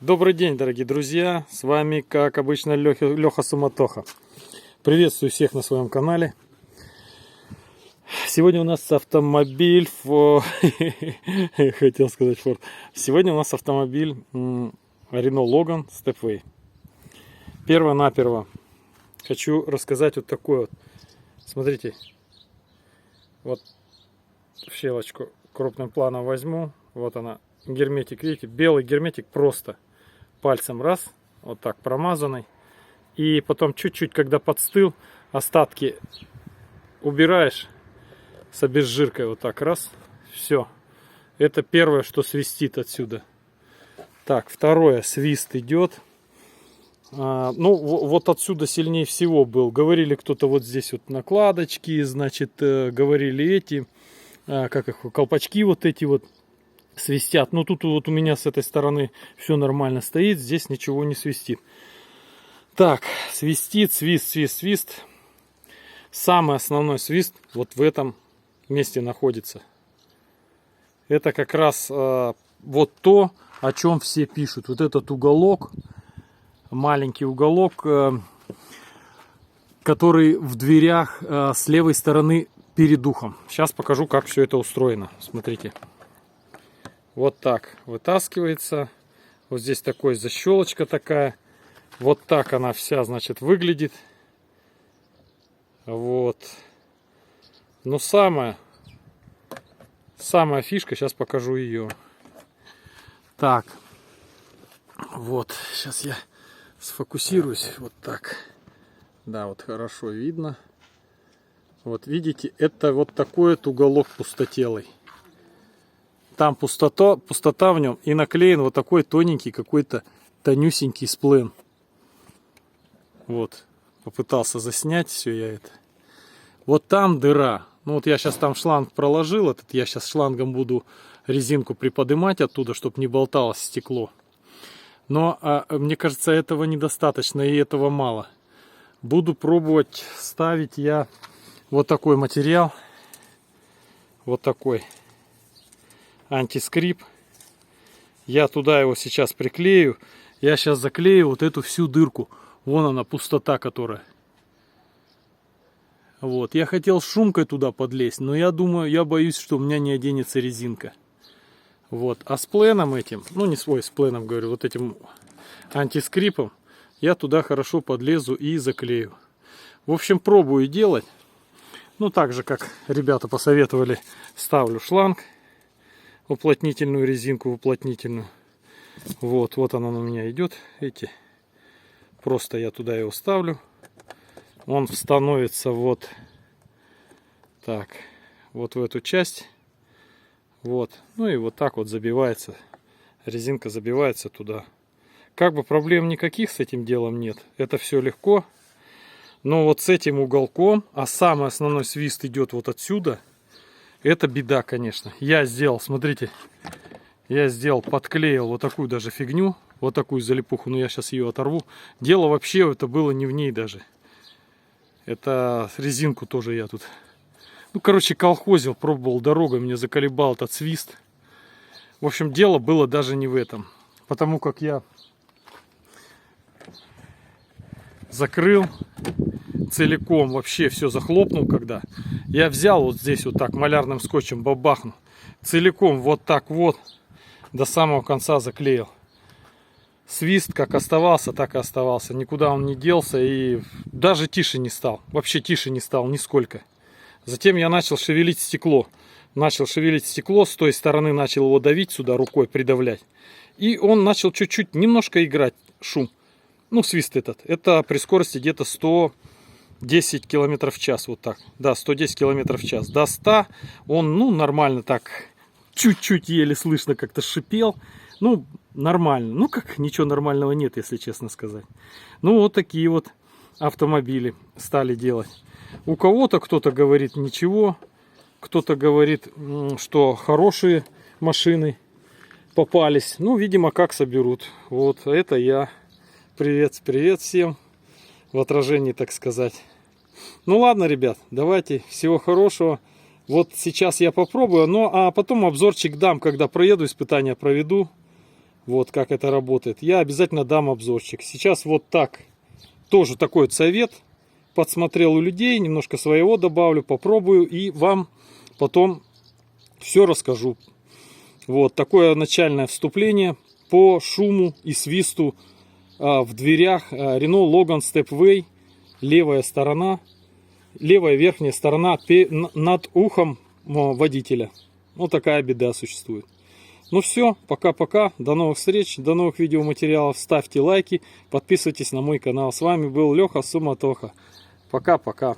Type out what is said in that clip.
Добрый день, дорогие друзья! С вами, как обычно, Леха Суматоха. Приветствую всех на своем канале. Сегодня у нас автомобиль... Хотел сказать Ford. Сегодня у нас автомобиль Renault Logan Stepway. Перво-наперво хочу рассказать вот такой вот. Смотрите. Вот в щелочку крупным планом возьму. Вот она. Герметик, видите, белый герметик просто пальцем раз, вот так промазанный. И потом чуть-чуть, когда подстыл, остатки убираешь с обезжиркой, вот так раз, все. Это первое, что свистит отсюда. Так, второе, свист идет. Ну, вот отсюда сильнее всего был. Говорили кто-то вот здесь вот накладочки, значит, говорили эти, как их, колпачки вот эти вот свистят. Но тут вот у меня с этой стороны все нормально стоит, здесь ничего не свистит. Так, свистит, свист. Самый основной свист вот в этом месте находится. Это как раз вот то, о чем все пишут. Вот этот уголок, маленький уголок, который в дверях с левой стороны перед ухом. Сейчас покажу, как все это устроено. Смотрите. Вот так вытаскивается. Вот здесь такой защелочка такая. Вот так она вся, значит, выглядит. Вот. Но самая фишка, сейчас покажу ее. Так. Вот. Сейчас я сфокусируюсь. Вот так. Да, вот хорошо видно. Вот видите, это вот такой вот уголок пустотелый. Там пустота в нем, и наклеен вот такой тоненький какой-то тонюсенький сплен. Вот, попытался заснять все я это. Вот там дыра. Ну вот я сейчас там шланг проложил этот, я сейчас шлангом буду резинку приподнимать оттуда, чтобы не болталось стекло. Но мне кажется, этого недостаточно и этого мало. Буду пробовать ставить я вот такой материал. Вот такой. Антискрип. Я туда его сейчас приклею. Я сейчас заклею вот эту всю дырку. Вон она, пустота которая. Вот. Я хотел шумкой туда подлезть, но я думаю, я боюсь, что у меня не оденется резинка. Вот. А с пленом этим, ну не свой, с пленом говорю, вот этим антискрипом, я туда хорошо подлезу и заклею. В общем, пробую делать. Ну так же, как ребята посоветовали, ставлю шланг. Уплотнительную резинку, уплотнительную. Вот она у меня идет. Видите? Просто я туда его ставлю. Он становится вот так. Вот в эту часть. Вот. Ну и вот так вот забивается. Резинка забивается туда. Как бы проблем никаких с этим делом нет. Это все легко. Но вот с этим уголком, а самый основной свист идет вот отсюда. Это беда, конечно. Я сделал, смотрите, подклеил вот такую даже фигню, вот такую залипуху, но я сейчас ее оторву. Дело вообще это было не в ней даже. Это резинку тоже я тут, ну, короче, колхозил, пробовал дорогой, мне заколебал этот свист. В общем, дело было даже не в этом. Потому как я закрыл целиком, вообще все захлопнул, когда я взял вот здесь вот так малярным скотчем бабахнул, целиком вот так вот до самого конца заклеил. Свист как оставался, так и оставался, никуда он не делся, и даже тише не стал, вообще тише не стал нисколько. Затем я начал шевелить стекло, с той стороны начал его давить сюда рукой, придавлять, и он начал чуть-чуть немножко играть, шум. Ну, свист это при скорости где-то 110 км в час, вот так. Да, 110 км в час. До 100 он, ну, нормально так, чуть-чуть еле слышно как-то шипел. Ну, нормально. Ну, как, ничего нормального нет, если честно сказать. Ну, вот такие вот автомобили стали делать. У кого-то кто-то говорит ничего, кто-то говорит, что хорошие машины попались. Ну, видимо, как соберут. Вот, это я. Привет всем. В отражении, так сказать. Ну ладно, ребят, давайте, всего хорошего. Вот сейчас я попробую, ну а потом обзорчик дам, когда проеду, испытания проведу. вот как это работает, я обязательно дам обзорчик. Сейчас вот так, тоже такой совет. Подсмотрел у людей, немножко своего добавлю, попробую и вам потом все расскажу. Вот такое начальное вступление по шуму и свисту в дверях Renault Logan Stepway. Левая сторона, левая верхняя сторона над ухом водителя. Вот такая беда существует. Ну все, пока-пока, до новых встреч, до новых видеоматериалов. Ставьте лайки, подписывайтесь на мой канал. С вами был Леха Суматоха. Пока-пока.